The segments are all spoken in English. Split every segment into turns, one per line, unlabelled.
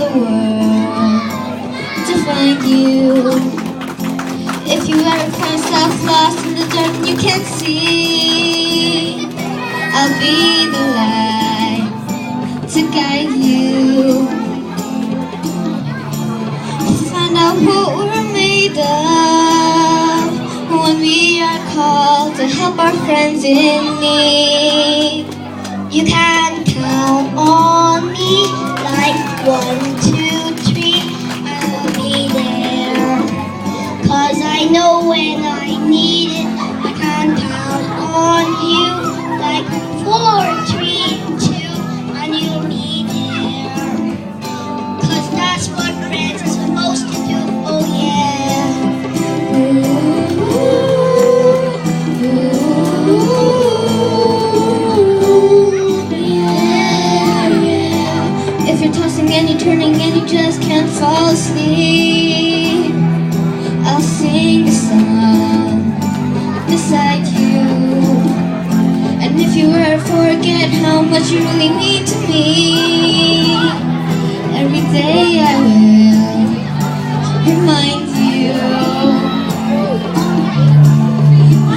the world to find you. If you ever find yourself lost in the dark and you can't see, I'll be the light to guide you. Find out what we're made of when we are called to help our friends in need.
You can count on me like 1, 2, 3, I'll be there. 'Cause I know when I need it, I can count on you like 4, 3, 2, and you'll be there. 'Cause that's what friends are supposed to do, oh yeah.
If you're tossing and you're turning and you just can't fall asleep, I'll sing a song beside you. And if you ever forget how much you really mean to me, every day I will remind you.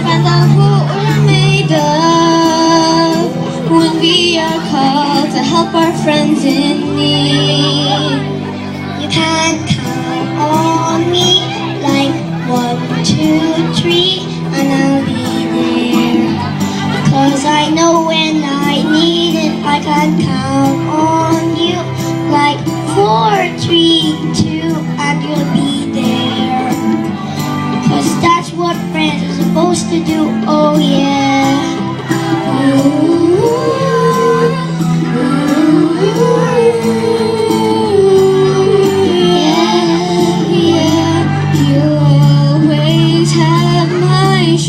Find out what we're made of when we are called to help our friends in need.
You can count on me like 1, 2, 3, and I'll be there. 'Cause I know when I need it, I can count on you like 4, 3, 2, and you'll be there. 'Cause that's what friends are supposed to do, oh yeah.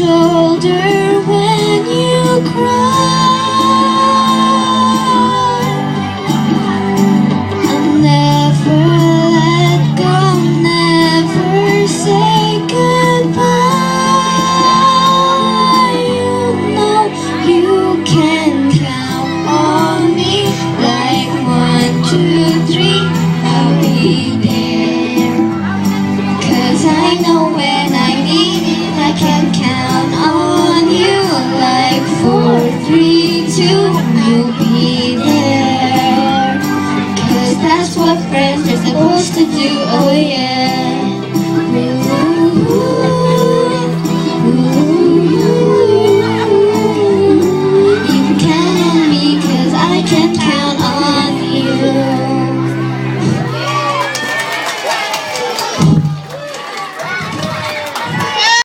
Shoulder when you cry, I'll never let go, never say goodbye. You know you can count on me like 1, 2, 3, I'll be there. 'Cause I know when I need it, I can count on you like 4, 3, 2, you'll be there. 'Cause that's what friends are supposed to do, oh yeah.